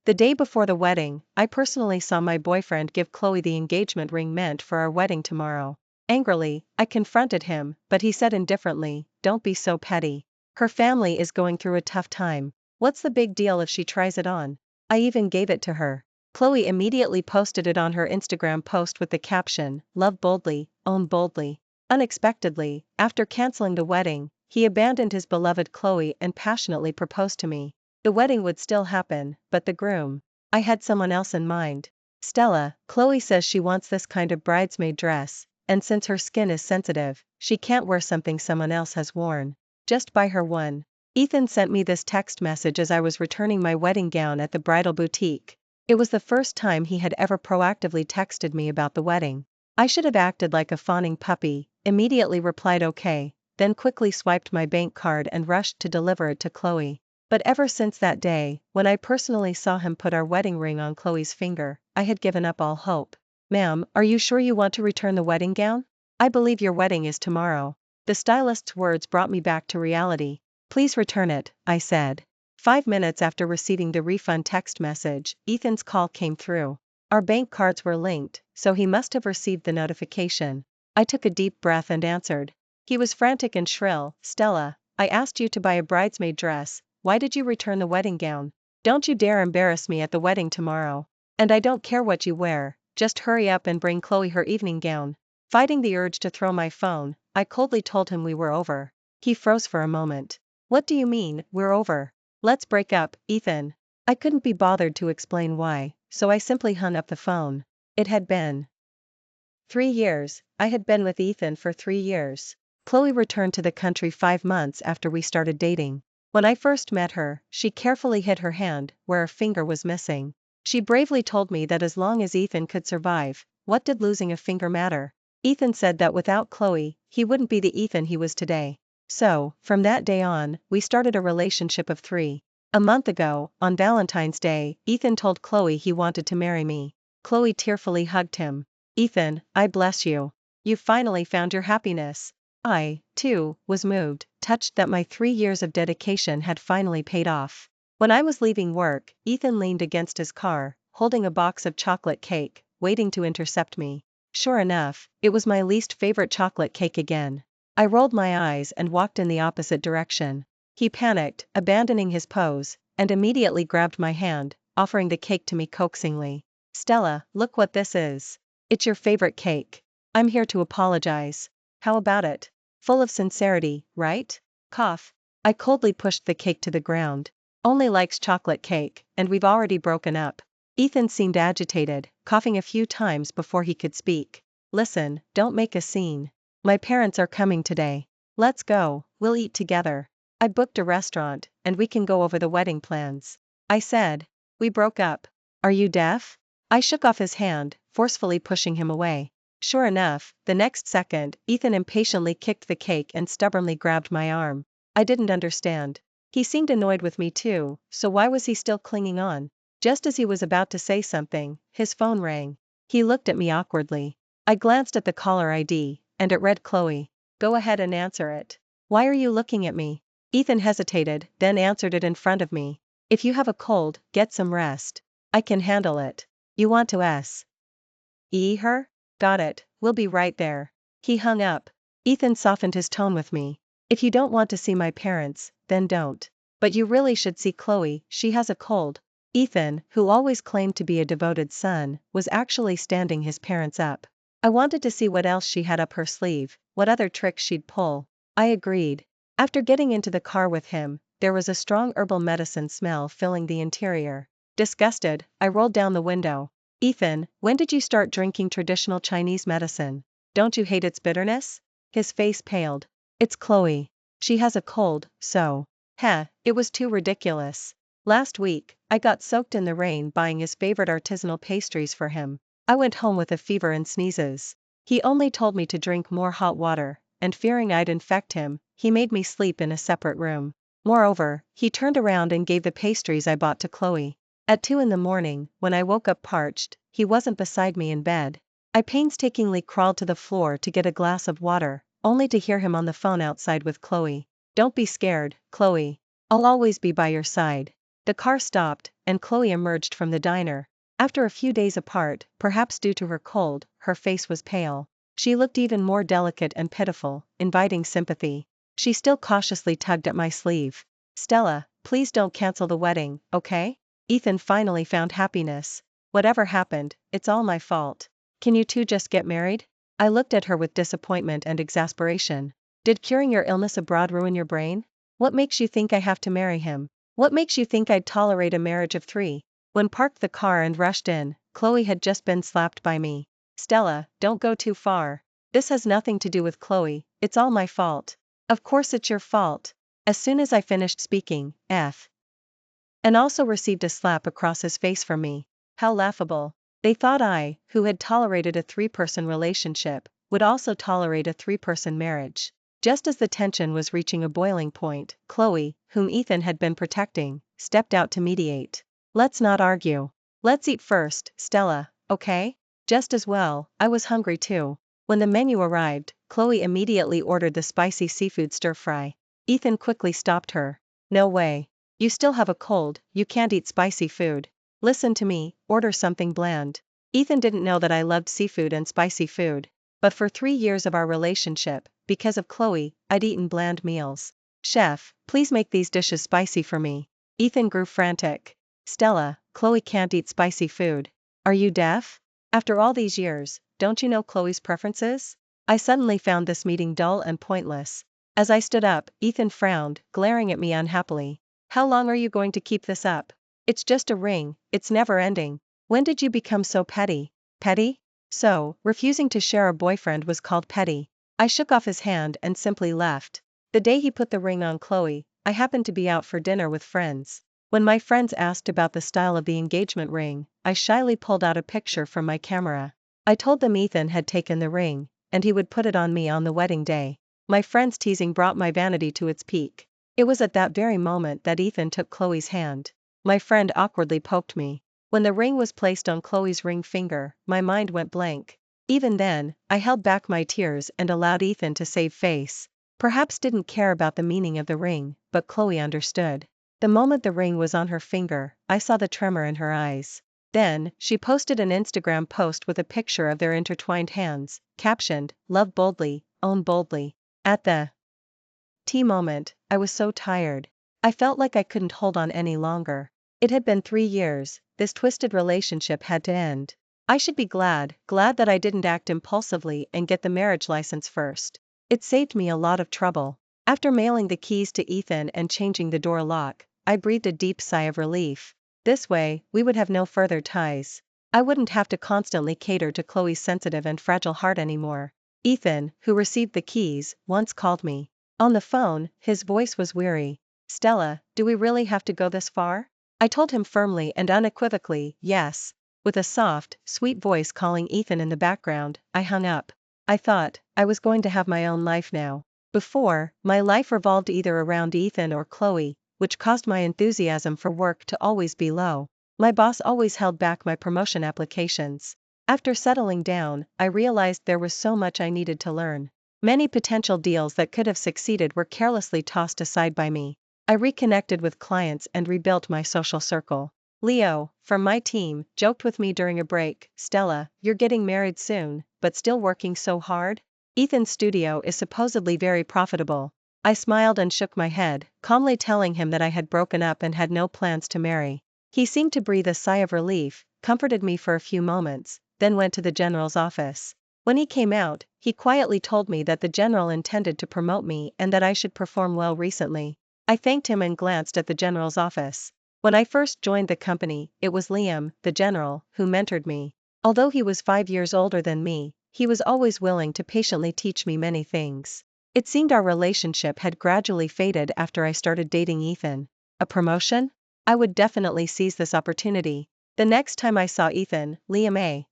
The day before the wedding, I personally saw my boyfriend give Chloe the engagement ring meant for our wedding tomorrow. Angrily, I confronted him, but he said indifferently, "Don't be so petty. Her family is going through a tough time. What's the big deal if she tries it on?" I even gave it to her. Chloe immediately posted it on her Instagram post with the caption, "Love boldly, own boldly." Unexpectedly, after canceling the wedding, he abandoned his beloved Chloe and passionately proposed to me. The wedding would still happen, but the groom. I had someone else in mind. Stella, Chloe says she wants this kind of bridesmaid dress, and since her skin is sensitive, she can't wear something someone else has worn. Just buy her one. Ethan sent me this text message as I was returning my wedding gown at the bridal boutique. It was the first time he had ever proactively texted me about the wedding. I should have acted like a fawning puppy, immediately replied okay, then quickly swiped my bank card and rushed to deliver it to Chloe. But ever since that day, when I personally saw him put our wedding ring on Chloe's finger, I had given up all hope. "Ma'am, are you sure you want to return the wedding gown? I believe your wedding is tomorrow." The stylist's words brought me back to reality. "Please return it," I said. 5 minutes after receiving the refund text message, Ethan's call came through. Our bank cards were linked, so he must have received the notification. I took a deep breath and answered. He was frantic and shrill. "Stella, I asked you to buy a bridesmaid dress. Why did you return the wedding gown? Don't you dare embarrass me at the wedding tomorrow. And I don't care what you wear, just hurry up and bring Chloe her evening gown." Fighting the urge to throw my phone, I coldly told him we were over. He froze for a moment. "What do you mean, we're over? Let's break up, Ethan." I couldn't be bothered to explain why, so I simply hung up the phone. It had been 3 years. I had been with Ethan for 3 years. Chloe returned to the country 5 months after we started dating. When I first met her, she carefully hid her hand, where a finger was missing. She bravely told me that as long as Ethan could survive, what did losing a finger matter? Ethan said that without Chloe, he wouldn't be the Ethan he was today. So, from that day on, we started a relationship of 3. A month ago, on Valentine's Day, Ethan told Chloe he wanted to marry me. Chloe tearfully hugged him. "Ethan, I bless you. You finally found your happiness." I, too, was moved, touched that my 3 years of dedication had finally paid off. When I was leaving work, Ethan leaned against his car, holding a box of chocolate cake, waiting to intercept me. Sure enough, it was my least favorite chocolate cake again. I rolled my eyes and walked in the opposite direction. He panicked, abandoning his pose, and immediately grabbed my hand, offering the cake to me coaxingly. "Stella, look what this is. It's your favorite cake. I'm here to apologize. How about it? Full of sincerity, right?" Cough. I coldly pushed the cake to the ground. "Only likes chocolate cake, and we've already broken up." Ethan seemed agitated, coughing a few times before he could speak. "Listen, don't make a scene. My parents are coming today. Let's go, we'll eat together. I booked a restaurant, and we can go over the wedding plans." I said. "We broke up. Are you deaf?" I shook off his hand, forcefully pushing him away. Sure enough, the next second, Ethan impatiently kicked the cake and stubbornly grabbed my arm. I didn't understand. He seemed annoyed with me too, so why was he still clinging on? Just as he was about to say something, his phone rang. He looked at me awkwardly. I glanced at the caller ID, and it read Chloe. "Go ahead and answer it." "Why are you looking at me?" Ethan hesitated, then answered it in front of me. "If you have a cold, get some rest. I can handle it. You want to S.I her? Got it, we'll be right there." He hung up. Ethan softened his tone with me. "If you don't want to see my parents, then don't. But you really should see Chloe, she has a cold." Ethan, who always claimed to be a devoted son, was actually standing his parents up. I wanted to see what else she had up her sleeve, what other tricks she'd pull. I agreed. After getting into the car with him, there was a strong herbal medicine smell filling the interior. Disgusted, I rolled down the window. "Ethan, when did you start drinking traditional Chinese medicine? Don't you hate its bitterness?" His face paled. "It's Chloe. She has a cold, so." It was too ridiculous. Last week, I got soaked in the rain buying his favorite artisanal pastries for him. I went home with a fever and sneezes. He only told me to drink more hot water, and fearing I'd infect him, he made me sleep in a separate room. Moreover, he turned around and gave the pastries I bought to Chloe. At 2 in the morning, when I woke up parched, he wasn't beside me in bed. I painstakingly crawled to the floor to get a glass of water, only to hear him on the phone outside with Chloe. "Don't be scared, Chloe. I'll always be by your side." The car stopped, and Chloe emerged from the diner. After a few days apart, perhaps due to her cold, her face was pale. She looked even more delicate and pitiful, inviting sympathy. She still cautiously tugged at my sleeve. Stella, please don't cancel the wedding, okay? Ethan finally found happiness. Whatever happened, it's all my fault. Can you two just get married? I looked at her with disappointment and exasperation. Did curing your illness abroad ruin your brain? What makes you think I have to marry him? What makes you think I'd tolerate a marriage of three? When parked the car and rushed in, Chloe had just been slapped by me. Stella, don't go too far. This has nothing to do with Chloe, it's all my fault. Of course it's your fault. As soon as I finished speaking, and also received a slap across his face from me. How laughable. They thought I, who had tolerated a three-person relationship, would also tolerate a three-person marriage. Just as the tension was reaching a boiling point, Chloe, whom Ethan had been protecting, stepped out to mediate. Let's not argue. Let's eat first, Stella, okay? Just as well, I was hungry too. When the menu arrived, Chloe immediately ordered the spicy seafood stir-fry. Ethan quickly stopped her. No way. You still have a cold, you can't eat spicy food. Listen to me, order something bland. Ethan didn't know that I loved seafood and spicy food. But for 3 years of our relationship, because of Chloe, I'd eaten bland meals. Chef, please make these dishes spicy for me. Ethan grew frantic. Stella, Chloe can't eat spicy food. Are you deaf? After all these years, don't you know Chloe's preferences? I suddenly found this meeting dull and pointless. As I stood up, Ethan frowned, glaring at me unhappily. How long are you going to keep this up? It's just a ring, it's never ending. When did you become so petty? Petty? So, refusing to share a boyfriend was called petty. I shook off his hand and simply left. The day he put the ring on Chloe, I happened to be out for dinner with friends. When my friends asked about the style of the engagement ring, I shyly pulled out a picture from my camera. I told them Ethan had taken the ring, and he would put it on me on the wedding day. My friends' teasing brought my vanity to its peak. It was at that very moment that Ethan took Chloe's hand. My friend awkwardly poked me. When the ring was placed on Chloe's ring finger, my mind went blank. Even then, I held back my tears and allowed Ethan to save face. Perhaps didn't care about the meaning of the ring, but Chloe understood. The moment the ring was on her finger, I saw the tremor in her eyes. Then, she posted an Instagram post with a picture of their intertwined hands, captioned, "Love boldly, own boldly." At the moment, I was so tired. I felt like I couldn't hold on any longer. It had been 3 years, this twisted relationship had to end. I should be glad that I didn't act impulsively and get the marriage license first. It saved me a lot of trouble. After mailing the keys to Ethan and changing the door lock, I breathed a deep sigh of relief. This way, we would have no further ties. I wouldn't have to constantly cater to Chloe's sensitive and fragile heart anymore. Ethan, who received the keys, once called me. On the phone, his voice was weary. Stella, do we really have to go this far? I told him firmly and unequivocally, yes. With a soft, sweet voice calling Ethan in the background, I hung up. I thought I was going to have my own life now. Before, my life revolved either around Ethan or Chloe, which caused my enthusiasm for work to always be low. My boss always held back my promotion applications. After settling down, I realized there was so much I needed to learn. Many potential deals that could have succeeded were carelessly tossed aside by me. I reconnected with clients and rebuilt my social circle. Leo, from my team, joked with me during a break, "Stella, you're getting married soon, but still working so hard? Ethan's studio is supposedly very profitable." I smiled and shook my head, calmly telling him that I had broken up and had no plans to marry. He seemed to breathe a sigh of relief, comforted me for a few moments, then went to the general's office. When he came out, he quietly told me that the general intended to promote me and that I should perform well recently. I thanked him and glanced at the general's office. When I first joined the company, it was Liam, the general, who mentored me. Although he was 5 years older than me, he was always willing to patiently teach me many things. It seemed our relationship had gradually faded after I started dating Ethan. A promotion? I would definitely seize this opportunity. The next time I saw Ethan, Liam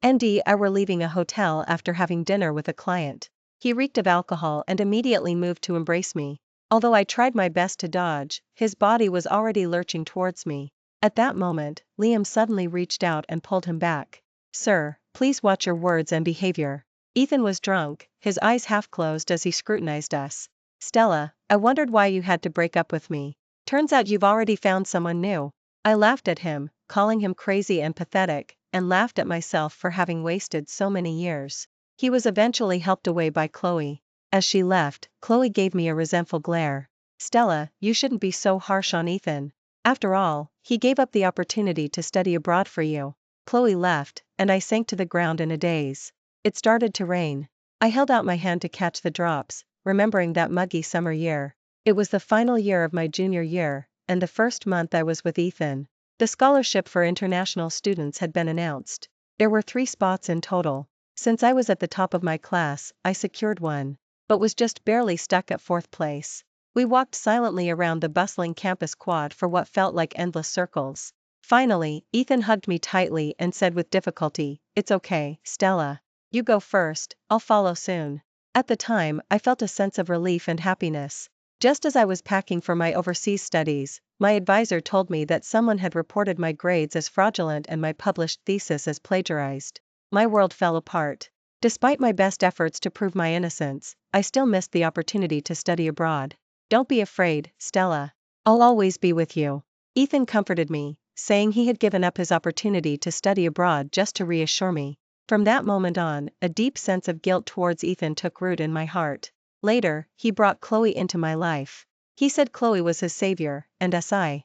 and I were leaving a hotel after having dinner with a client. He reeked of alcohol and immediately moved to embrace me. Although I tried my best to dodge, his body was already lurching towards me. At that moment, Liam suddenly reached out and pulled him back. "Sir, please watch your words and behavior." Ethan was drunk, his eyes half closed as he scrutinized us. "Stella, I wondered why you had to break up with me. Turns out you've already found someone new." I laughed at him, calling him crazy and pathetic, and laughed at myself for having wasted so many years. He was eventually helped away by Chloe. As she left, Chloe gave me a resentful glare. Stella, you shouldn't be so harsh on Ethan. After all, he gave up the opportunity to study abroad for you. Chloe left, and I sank to the ground in a daze. It started to rain. I held out my hand to catch the drops, remembering that muggy summer year. It was the final year of my junior year, and the first month I was with Ethan. The scholarship for international students had been announced. There were 3 spots in total. Since I was at the top of my class, I secured one, but was just barely stuck at 4th place. We walked silently around the bustling campus quad for what felt like endless circles. Finally, Ethan hugged me tightly and said with difficulty, "It's okay, Stella. You go first, I'll follow soon." At the time, I felt a sense of relief and happiness. Just as I was packing for my overseas studies, my advisor told me that someone had reported my grades as fraudulent and my published thesis as plagiarized. My world fell apart. Despite my best efforts to prove my innocence, I still missed the opportunity to study abroad. "Don't be afraid, Stella. I'll always be with you." Ethan comforted me, saying he had given up his opportunity to study abroad just to reassure me. From that moment on, a deep sense of guilt towards Ethan took root in my heart. Later, he brought Chloe into my life. He said Chloe was his savior, and ex.I.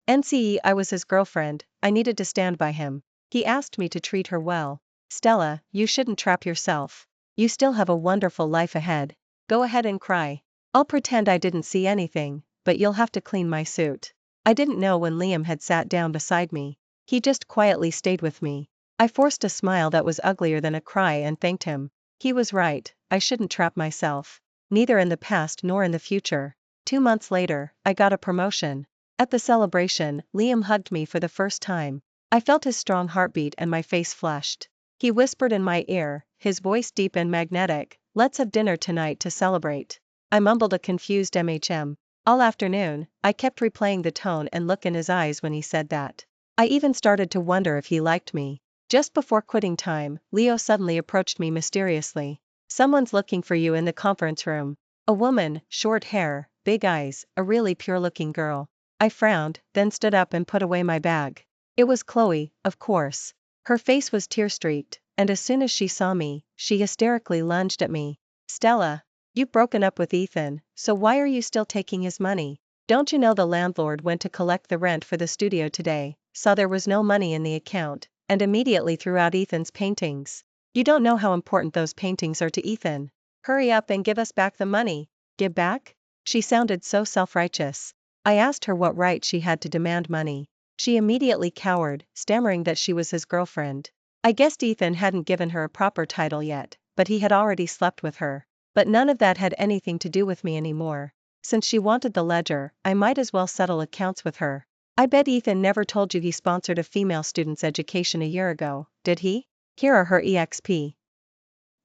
I was his girlfriend. I needed to stand by him. He asked me to treat her well. "Stella, you shouldn't trap yourself. You still have a wonderful life ahead. Go ahead and cry. I'll pretend I didn't see anything, but you'll have to clean my suit." I didn't know when Liam had sat down beside me. He just quietly stayed with me. I forced a smile that was uglier than a cry and thanked him. He was right, I shouldn't trap myself. Neither in the past nor in the future. 2 months later, I got a promotion. At the celebration, Liam hugged me for the first time. I felt his strong heartbeat and my face flushed. He whispered in my ear, his voice deep and magnetic, "Let's have dinner tonight to celebrate." I mumbled a confused "MHM." All afternoon, I kept replaying the tone and look in his eyes when he said that. I even started to wonder if he liked me. Just before quitting time, Leo suddenly approached me mysteriously. "Someone's looking for you in the conference room." A woman, short hair, big eyes, a really pure-looking girl. I frowned, then stood up and put away my bag. It was Chloe, of course. Her face was tear-streaked, and as soon as she saw me, she hysterically lunged at me. "Stella, you've broken up with Ethan, so why are you still taking his money? Don't you know the landlord went to collect the rent for the studio today, saw there was no money in the account, and immediately threw out Ethan's paintings? You don't know how important those paintings are to Ethan. Hurry up and give us back the money." "Give back?" She sounded so self-righteous. I asked her what right she had to demand money. She immediately cowered, stammering that she was his girlfriend. I guessed Ethan hadn't given her a proper title yet, but he had already slept with her. But none of that had anything to do with me anymore. Since she wanted the ledger, I might as well settle accounts with her. "I bet Ethan never told you he sponsored a female student's education a year ago, did he? Here are her exp.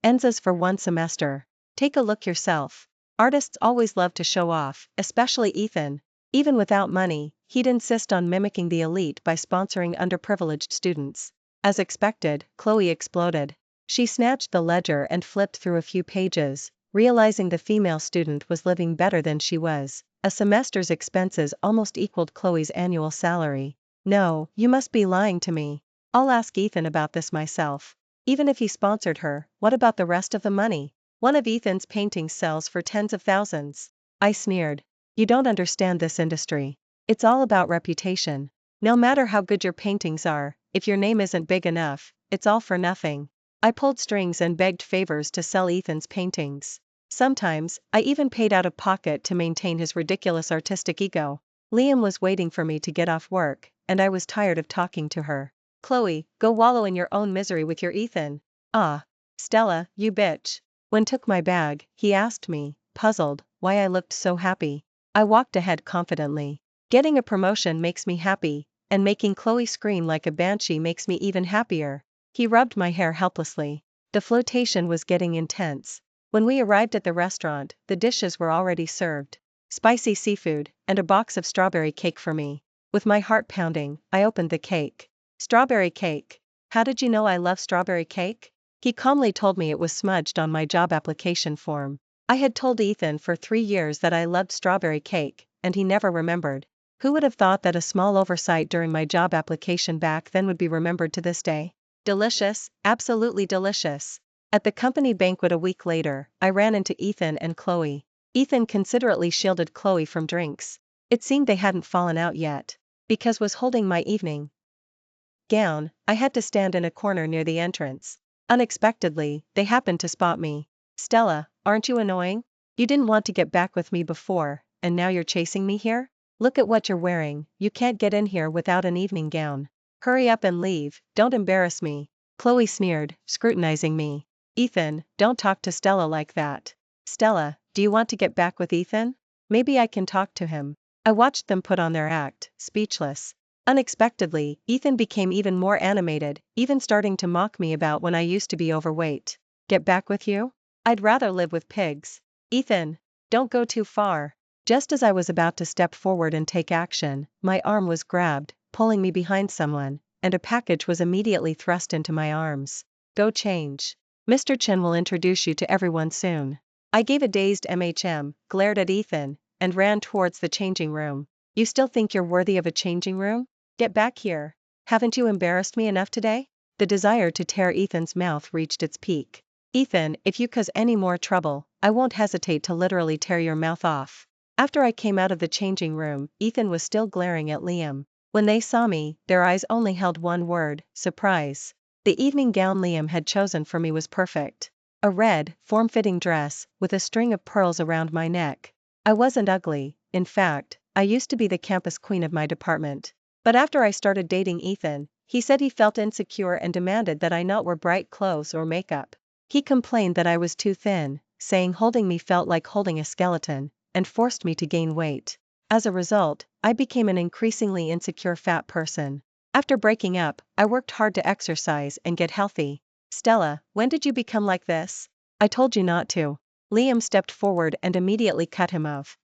Enzas for 1 semester. Take a look yourself." Artists always love to show off, especially Ethan. Even without money, he'd insist on mimicking the elite by sponsoring underprivileged students. As expected, Chloe exploded. She snatched the ledger and flipped through a few pages, realizing the female student was living better than she was. A semester's expenses almost equaled Chloe's annual salary. "No, you must be lying to me. I'll ask Ethan about this myself." Even if he sponsored her, what about the rest of the money? One of Ethan's paintings sells for tens of thousands. I sneered. "You don't understand this industry. It's all about reputation. No matter how good your paintings are, if your name isn't big enough, it's all for nothing." I pulled strings and begged favors to sell Ethan's paintings. Sometimes, I even paid out of pocket to maintain his ridiculous artistic ego. Liam was waiting for me to get off work, and I was tired of talking to her. "Chloe, go wallow in your own misery with your Ethan." "Ah, Stella, you bitch." When took my bag, he asked me, puzzled, why I looked so happy. I walked ahead confidently. Getting a promotion makes me happy, and making Chloe scream like a banshee makes me even happier. He rubbed my hair helplessly. The flirtation was getting intense. When we arrived at the restaurant, the dishes were already served. Spicy seafood, and a box of strawberry cake for me. With my heart pounding, I opened the cake. "Strawberry cake. How did you know I love strawberry cake?" He calmly told me it was smudged on my job application form. I had told Ethan for 3 years that I loved strawberry cake, and he never remembered. Who would have thought that a small oversight during my job application back then would be remembered to this day? Delicious, absolutely delicious. At the company banquet a week later, I ran into Ethan and Chloe. Ethan considerately shielded Chloe from drinks. It seemed they hadn't fallen out yet. Because was holding my evening gown, I had to stand in a corner near the entrance. Unexpectedly, they happened to spot me. Stella, aren't you annoying? You didn't want to get back with me before, and now you're chasing me here? Look at what you're wearing, you can't get in here without an evening gown. Hurry up and leave, don't embarrass me. Chloe sneered, scrutinizing me. Ethan, don't talk to Stella like that. Stella, do you want to get back with Ethan? Maybe I can talk to him. I watched them put on their act, speechless. Unexpectedly, Ethan became even more animated, even starting to mock me about when I used to be overweight. Get back with you? I'd rather live with pigs. Ethan, don't go too far. Just as I was about to step forward and take action, my arm was grabbed, pulling me behind someone, and a package was immediately thrust into my arms. Go change. Mr. Chen will introduce you to everyone soon. I gave a dazed glared at Ethan, and ran towards the changing room. You still think you're worthy of a changing room? Get back here. Haven't you embarrassed me enough today? The desire to tear Ethan's mouth reached its peak. Ethan, if you cause any more trouble, I won't hesitate to literally tear your mouth off. After I came out of the changing room, Ethan was still glaring at Liam. When they saw me, their eyes only held one word: surprise. The evening gown Liam had chosen for me was perfect. A red, form-fitting dress, with a string of pearls around my neck. I wasn't ugly, in fact, I used to be the campus queen of my department. But after I started dating Ethan, he said he felt insecure and demanded that I not wear bright clothes or makeup. He complained that I was too thin, saying holding me felt like holding a skeleton, and forced me to gain weight. As a result, I became an increasingly insecure fat person. After breaking up, I worked hard to exercise and get healthy. Stella, when did you become like this? I told you not to. Liam stepped forward and immediately cut him off.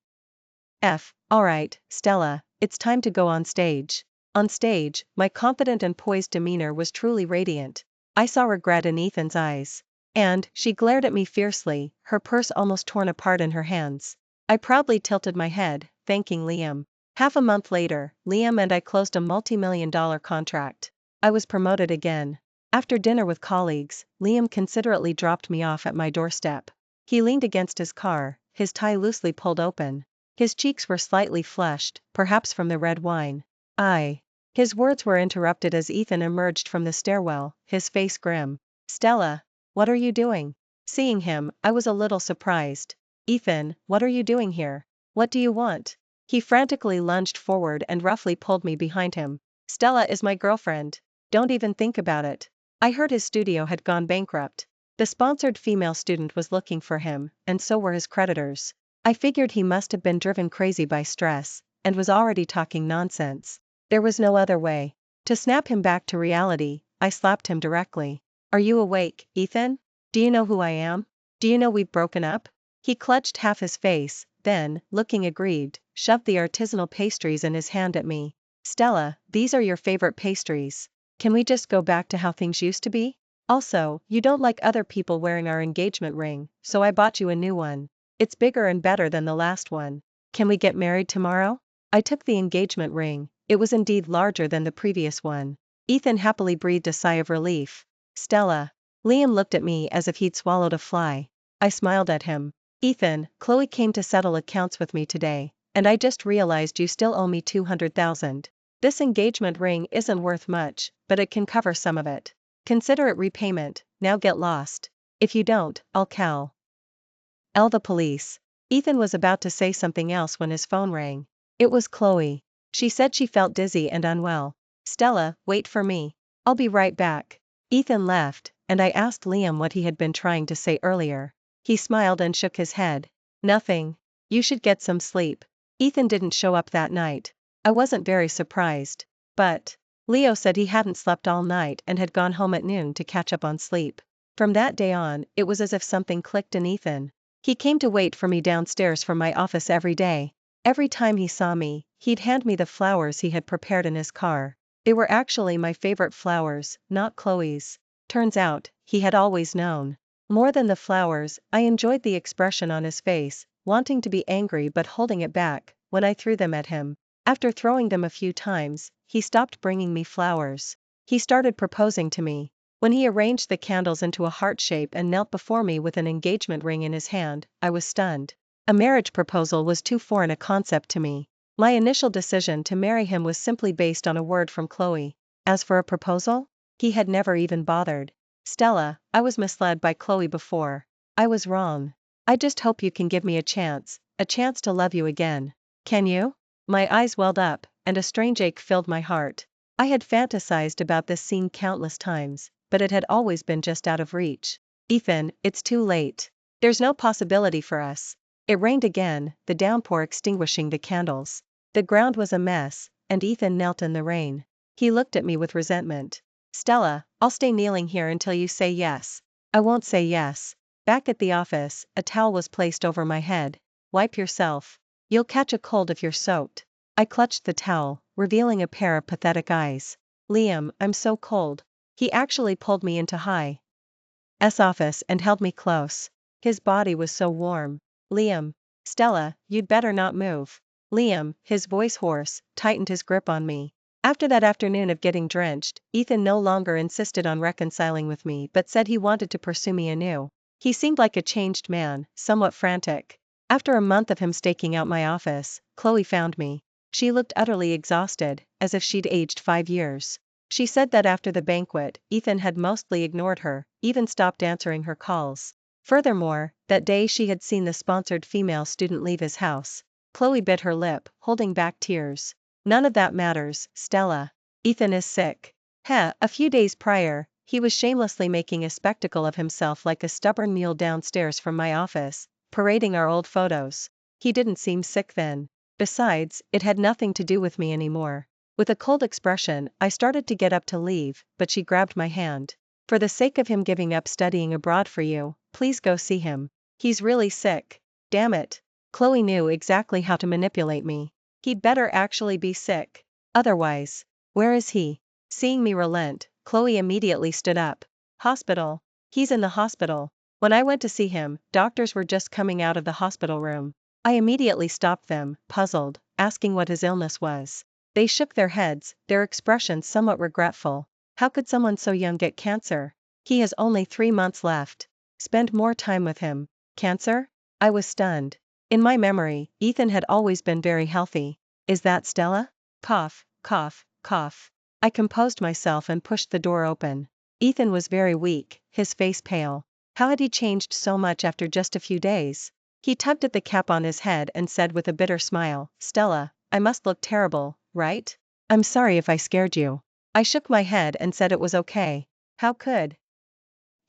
Alright, Stella, it's time to go on stage. On stage, my confident and poised demeanor was truly radiant. I saw regret in Ethan's eyes. And she glared at me fiercely, her purse almost torn apart in her hands. I proudly tilted my head, thanking Liam. Half a month later, Liam and I closed a multi-million-dollar contract. I was promoted again. After dinner with colleagues, Liam considerately dropped me off at my doorstep. He leaned against his car, his tie loosely pulled open. His cheeks were slightly flushed, perhaps from the red wine. His words were interrupted as Ethan emerged from the stairwell, his face grim. Stella, what are you doing? Seeing him, I was a little surprised. Ethan, what are you doing here? What do you want? He frantically lunged forward and roughly pulled me behind him. Stella is my girlfriend. Don't even think about it. I heard his studio had gone bankrupt. The sponsored female student was looking for him, and so were his creditors. I figured he must have been driven crazy by stress, and was already talking nonsense. There was no other way. To snap him back to reality, I slapped him directly. Are you awake, Ethan? Do you know who I am? Do you know we've broken up? He clutched half his face, then, looking aggrieved, shoved the artisanal pastries in his hand at me. Stella, these are your favorite pastries. Can we just go back to how things used to be? Also, you don't like other people wearing our engagement ring, so I bought you a new one. It's bigger and better than the last one. Can we get married tomorrow? I took the engagement ring, it was indeed larger than the previous one. Ethan happily breathed a sigh of relief. Stella. Liam looked at me as if he'd swallowed a fly. I smiled at him. Ethan, Chloe came to settle accounts with me today, and I just realized you still owe me $200,000. This engagement ring isn't worth much, but it can cover some of it. Consider it repayment, now get lost. If you don't, I'll call the police. Ethan was about to say something else when his phone rang. It was Chloe. She said she felt dizzy and unwell. Stella, wait for me. I'll be right back. Ethan left, and I asked Liam what he had been trying to say earlier. He smiled and shook his head. Nothing. You should get some sleep. Ethan didn't show up that night. I wasn't very surprised. But Leo said he hadn't slept all night and had gone home at noon to catch up on sleep. From that day on, it was as if something clicked in Ethan. He came to wait for me downstairs from my office every day. Every time he saw me, he'd hand me the flowers he had prepared in his car. They were actually my favorite flowers, not Chloe's. Turns out, he had always known. More than the flowers, I enjoyed the expression on his face, wanting to be angry but holding it back, when I threw them at him. After throwing them a few times, he stopped bringing me flowers. He started proposing to me. When he arranged the candles into a heart shape and knelt before me with an engagement ring in his hand, I was stunned. A marriage proposal was too foreign a concept to me. My initial decision to marry him was simply based on a word from Chloe. As for a proposal? He had never even bothered. Stella, I was misled by Chloe before. I was wrong. I just hope you can give me a chance to love you again. Can you? My eyes welled up, and a strange ache filled my heart. I had fantasized about this scene countless times, but it had always been just out of reach. Ethan, it's too late. There's no possibility for us. It rained again, the downpour extinguishing the candles. The ground was a mess, and Ethan knelt in the rain. He looked at me with resentment. Stella, I'll stay kneeling here until you say yes. I won't say yes. Back at the office, a towel was placed over my head. Wipe yourself. You'll catch a cold if you're soaked. I clutched the towel, revealing a pair of pathetic eyes. Liam, I'm so cold. He actually pulled me into Hi's office and held me close. His body was so warm. Liam. Stella, you'd better not move. Liam, his voice hoarse, tightened his grip on me. After that afternoon of getting drenched, Ethan no longer insisted on reconciling with me but said he wanted to pursue me anew. He seemed like a changed man, somewhat frantic. After a month of him staking out my office, Chloe found me. She looked utterly exhausted, as if she'd aged 5 years. She said that after the banquet, Ethan had mostly ignored her, even stopped answering her calls. Furthermore, that day she had seen the sponsored female student leave his house. Chloe bit her lip, holding back tears. None of that matters, Stella. Ethan is sick. A few days prior, he was shamelessly making a spectacle of himself like a stubborn mule downstairs from my office, parading our old photos. He didn't seem sick then. Besides, it had nothing to do with me anymore. With a cold expression, I started to get up to leave, but she grabbed my hand. For the sake of him giving up studying abroad for you, please go see him. He's really sick. Damn it. Chloe knew exactly how to manipulate me. He'd better actually be sick. Otherwise, where is he? Seeing me relent, Chloe immediately stood up. Hospital. He's in the hospital. When I went to see him, doctors were just coming out of the hospital room. I immediately stopped them, puzzled, asking what his illness was. They shook their heads, their expressions somewhat regretful. How could someone so young get cancer? He has only 3 months left. Spend more time with him. Cancer? I was stunned. In my memory, Ethan had always been very healthy. Is that Stella? Cough, cough, cough. I composed myself and pushed the door open. Ethan was very weak, his face pale. How had he changed so much after just a few days? He tugged at the cap on his head and said with a bitter smile, Stella, I must look terrible, right? I'm sorry if I scared you. I shook my head and said it was okay. How could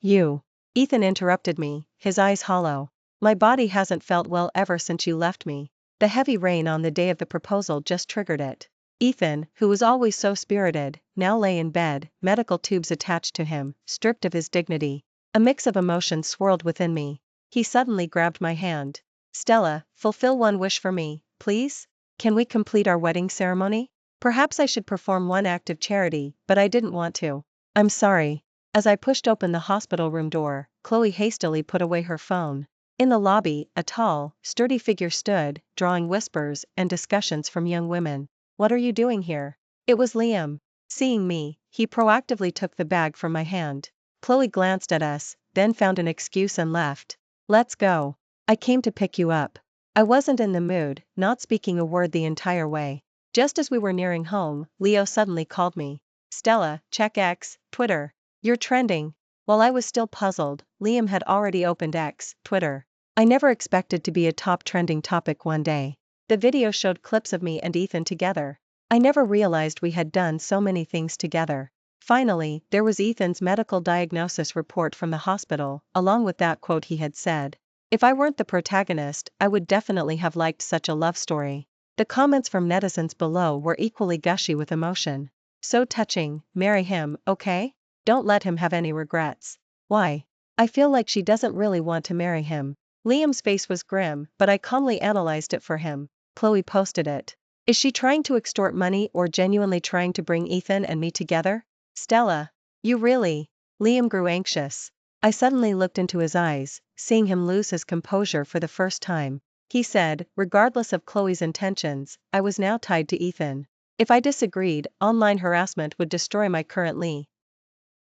you? Ethan interrupted me, his eyes hollow. My body hasn't felt well ever since you left me. The heavy rain on the day of the proposal just triggered it. Ethan, who was always so spirited, now lay in bed, medical tubes attached to him, stripped of his dignity. A mix of emotions swirled within me. He suddenly grabbed my hand. Stella, fulfill one wish for me, please? Can we complete our wedding ceremony? Perhaps I should perform one act of charity, but I didn't want to. I'm sorry. As I pushed open the hospital room door, Chloe hastily put away her phone. In the lobby, a tall, sturdy figure stood, drawing whispers and discussions from young women. What are you doing here? It was Liam. Seeing me, he proactively took the bag from my hand. Chloe glanced at us, then found an excuse and left. Let's go. I came to pick you up. I wasn't in the mood, not speaking a word the entire way. Just as we were nearing home, Leo suddenly called me. Stella, check X, Twitter. You're trending. While I was still puzzled, Liam had already opened X, Twitter. I never expected to be a top trending topic one day. The video showed clips of me and Ethan together. I never realized we had done so many things together. Finally, there was Ethan's medical diagnosis report from the hospital, along with that quote he had said. If I weren't the protagonist, I would definitely have liked such a love story. The comments from netizens below were equally gushy with emotion. So touching, marry him, okay? Don't let him have any regrets. Why? I feel like she doesn't really want to marry him. Liam's face was grim, but I calmly analyzed it for him. Chloe posted it. Is she trying to extort money or genuinely trying to bring Ethan and me together? Stella. You really? Liam grew anxious. I suddenly looked into his eyes, seeing him lose his composure for the first time. He said, regardless of Chloe's intentions, I was now tied to Ethan. If I disagreed, online harassment would destroy my currently.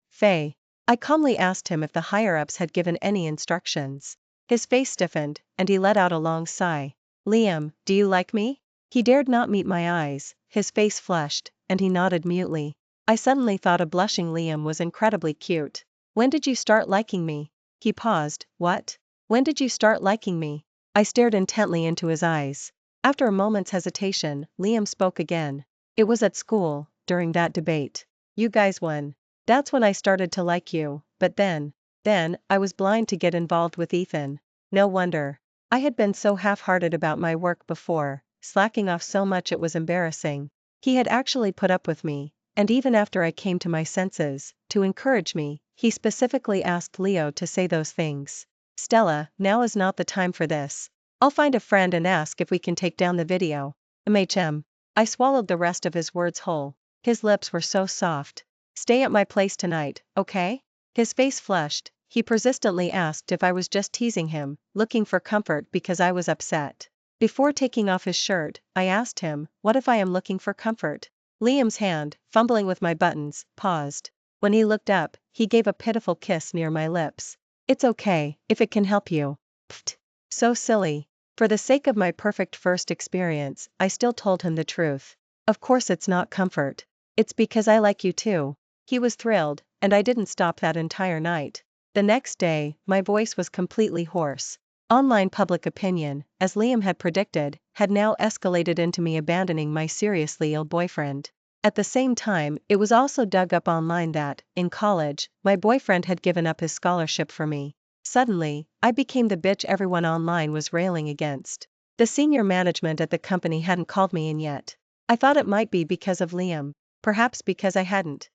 Faye. I calmly asked him if the higher-ups had given any instructions. His face stiffened, and he let out a long sigh. Liam, do you like me? He dared not meet my eyes, his face flushed, and he nodded mutely. I suddenly thought a blushing Liam was incredibly cute. When did you start liking me? He paused. What? When did you start liking me? I stared intently into his eyes. After a moment's hesitation, Liam spoke again. It was at school, during that debate. You guys won. That's when I started to like you, but then, I was blind to get involved with Ethan. No wonder. I had been so half-hearted about my work before, slacking off so much it was embarrassing. He had actually put up with me, and even after I came to my senses, to encourage me, he specifically asked Leo to say those things. Stella, now is not the time for this. I'll find a friend and ask if we can take down the video. I swallowed the rest of his words whole. His lips were so soft. Stay at my place tonight, okay? His face flushed. He persistently asked if I was just teasing him, looking for comfort because I was upset. Before taking off his shirt, I asked him, what if I am looking for comfort? Liam's hand, fumbling with my buttons, paused. When he looked up, he gave a pitiful kiss near my lips. It's okay, if it can help you. Pfft. So silly. For the sake of my perfect first experience, I still told him the truth. Of course it's not comfort. It's because I like you too. He was thrilled, and I didn't stop that entire night. The next day, my voice was completely hoarse. Online public opinion, as Liam had predicted, had now escalated into me abandoning my seriously ill boyfriend. At the same time, it was also dug up online that, in college, my boyfriend had given up his scholarship for me. Suddenly, I became the bitch everyone online was railing against. The senior management at the company hadn't called me in yet. I thought it might be because of Liam. Perhaps because I hadn't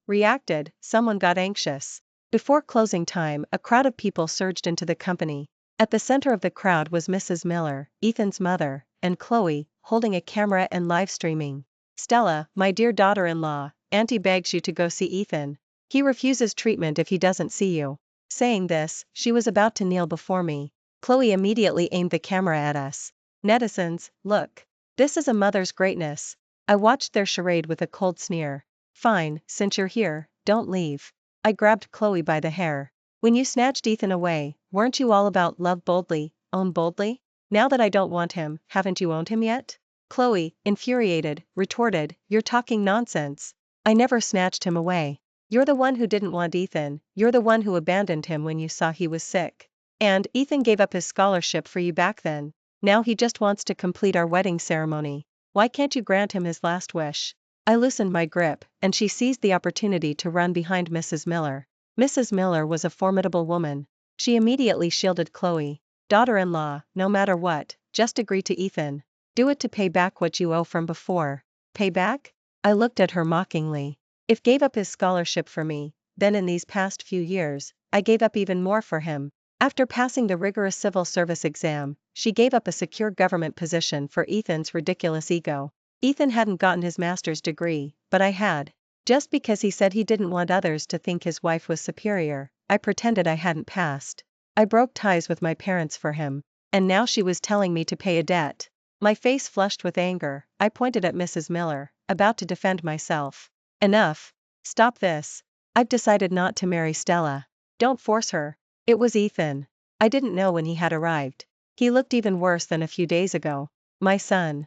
reacted, someone got anxious. Before closing time, a crowd of people surged into the company. At the center of the crowd was Mrs. Miller, Ethan's mother, and Chloe, holding a camera and live streaming. Stella, my dear daughter-in-law, Auntie begs you to go see Ethan. He refuses treatment if he doesn't see you. Saying this, she was about to kneel before me. Chloe immediately aimed the camera at us. Netizens, look. This is a mother's greatness. I watched their charade with a cold sneer. Fine, since you're here, don't leave. I grabbed Chloe by the hair. When you snatched Ethan away, weren't you all about love boldly, own boldly? Now that I don't want him, haven't you owned him yet? Chloe, infuriated, retorted, you're talking nonsense. I never snatched him away. You're the one who didn't want Ethan, you're the one who abandoned him when you saw he was sick. And Ethan gave up his scholarship for you back then. Now he just wants to complete our wedding ceremony. Why can't you grant him his last wish? I loosened my grip, and she seized the opportunity to run behind Mrs. Miller. Mrs. Miller was a formidable woman. She immediately shielded Chloe. Daughter-in-law, no matter what, just agree to Ethan. Do it to pay back what you owe from before. Pay back? I looked at her mockingly. If gave up his scholarship for me, then in these past few years, I gave up even more for him. After passing the rigorous civil service exam, she gave up a secure government position for Ethan's ridiculous ego. Ethan hadn't gotten his master's degree, but I had. Just because he said he didn't want others to think his wife was superior, I pretended I hadn't passed. I broke ties with my parents for him. And now she was telling me to pay a debt. My face flushed with anger, I pointed at Mrs. Miller, about to defend myself. Enough. Stop this. I've decided not to marry Stella. Don't force her. It was Ethan. I didn't know when he had arrived. He looked even worse than a few days ago. My son.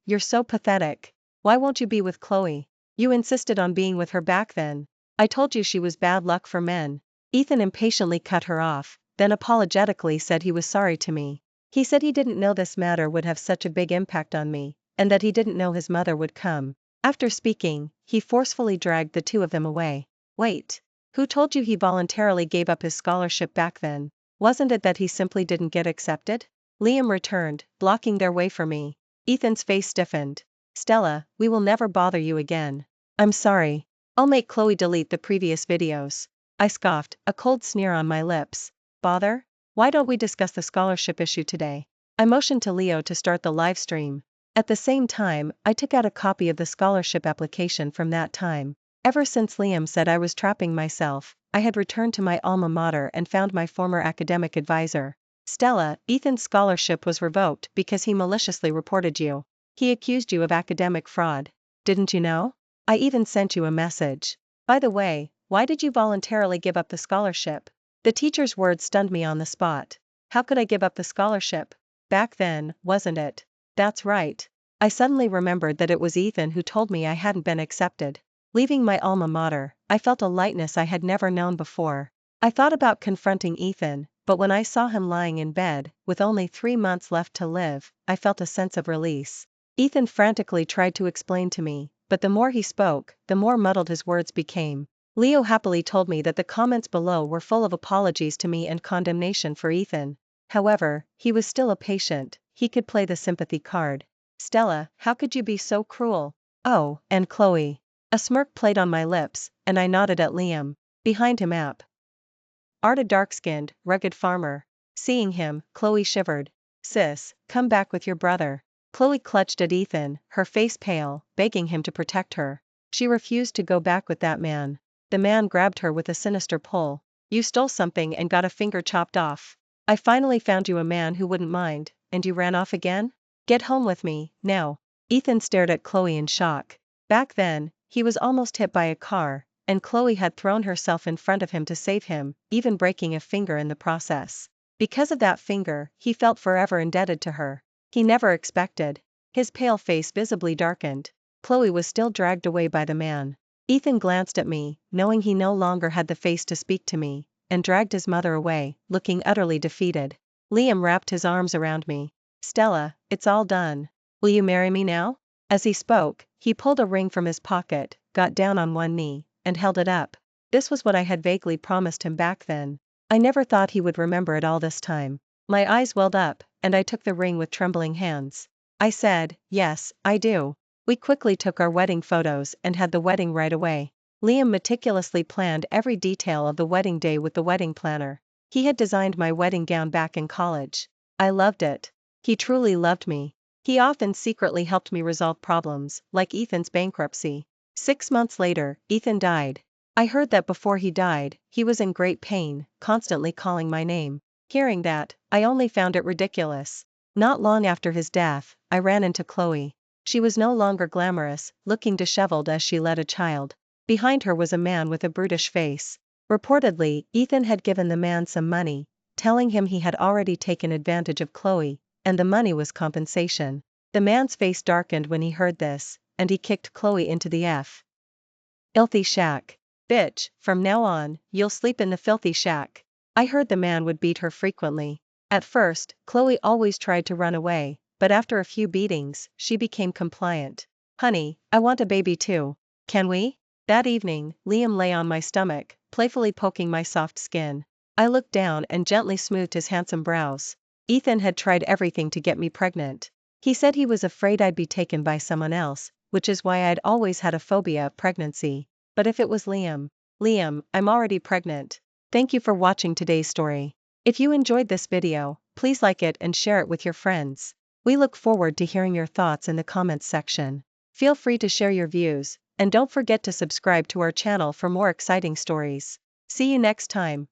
You're so pathetic. Why won't you be with Chloe? You insisted on being with her back then. I told you she was bad luck for men. Ethan impatiently cut her off, then apologetically said he was sorry to me. He said he didn't know this matter would have such a big impact on me, and that he didn't know his mother would come. After speaking, he forcefully dragged the two of them away. Wait. Who told you he voluntarily gave up his scholarship back then? Wasn't it that he simply didn't get accepted? Liam returned, blocking their way for me. Ethan's face stiffened. Stella, we will never bother you again. I'm sorry. I'll make Chloe delete the previous videos. I scoffed, a cold sneer on my lips. Bother? Why don't we discuss the scholarship issue today? I motioned to Leo to start the live stream. At the same time, I took out a copy of the scholarship application from that time. Ever since Liam said I was trapping myself, I had returned to my alma mater and found my former academic advisor. Stella, Ethan's scholarship was revoked because he maliciously reported you. He accused you of academic fraud. Didn't you know? I even sent you a message. By the way, why did you voluntarily give up the scholarship? The teacher's words stunned me on the spot. How could I give up the scholarship? Back then, wasn't it? That's right. I suddenly remembered that it was Ethan who told me I hadn't been accepted. Leaving my alma mater, I felt a lightness I had never known before. I thought about confronting Ethan, but when I saw him lying in bed, with only 3 months left to live, I felt a sense of release. Ethan frantically tried to explain to me, but the more he spoke, the more muddled his words became. Leo happily told me that the comments below were full of apologies to me and condemnation for Ethan. However, he was still a patient, he could play the sympathy card. Stella, how could you be so cruel? Oh, and Chloe. A smirk played on my lips, and I nodded at Liam. Behind him Art, a dark-skinned, rugged farmer. Seeing him, Chloe shivered. Sis, come back with your brother. Chloe clutched at Ethan, her face pale, begging him to protect her. She refused to go back with that man. The man grabbed her with a sinister pull. You stole something and got a finger chopped off. I finally found you a man who wouldn't mind, and you ran off again? Get home with me, now. Ethan stared at Chloe in shock. Back then, he was almost hit by a car, and Chloe had thrown herself in front of him to save him, even breaking a finger in the process. Because of that finger, he felt forever indebted to her. He never expected. His pale face visibly darkened. Chloe was still dragged away by the man. Ethan glanced at me, knowing he no longer had the face to speak to me, and dragged his mother away, looking utterly defeated. Liam wrapped his arms around me. Stella, it's all done. Will you marry me now? As he spoke, he pulled a ring from his pocket, got down on one knee, and held it up. This was what I had vaguely promised him back then. I never thought he would remember it all this time. My eyes welled up, and I took the ring with trembling hands. I said, yes, I do. We quickly took our wedding photos and had the wedding right away. Liam meticulously planned every detail of the wedding day with the wedding planner. He had designed my wedding gown back in college. I loved it. He truly loved me. He often secretly helped me resolve problems, like Ethan's bankruptcy. 6 months later, Ethan died. I heard that before he died, he was in great pain, constantly calling my name. Hearing that, I only found it ridiculous. Not long after his death, I ran into Chloe. She was no longer glamorous, looking disheveled as she led a child. Behind her was a man with a brutish face. Reportedly, Ethan had given the man some money, telling him he had already taken advantage of Chloe, and the money was compensation. The man's face darkened when he heard this, and he kicked Chloe into the filthy shack. Bitch, from now on, you'll sleep in the filthy shack. I heard the man would beat her frequently. At first, Chloe always tried to run away, but after a few beatings, she became compliant. Honey, I want a baby too. Can we? That evening, Liam lay on my stomach, playfully poking my soft skin. I looked down and gently smoothed his handsome brows. Ethan had tried everything to get me pregnant. He said he was afraid I'd be taken by someone else, which is why I'd always had a phobia of pregnancy. But if it was Liam, I'm already pregnant. Thank you for watching today's story. If you enjoyed this video, please like it and share it with your friends. We look forward to hearing your thoughts in the comments section. Feel free to share your views, and don't forget to subscribe to our channel for more exciting stories. See you next time.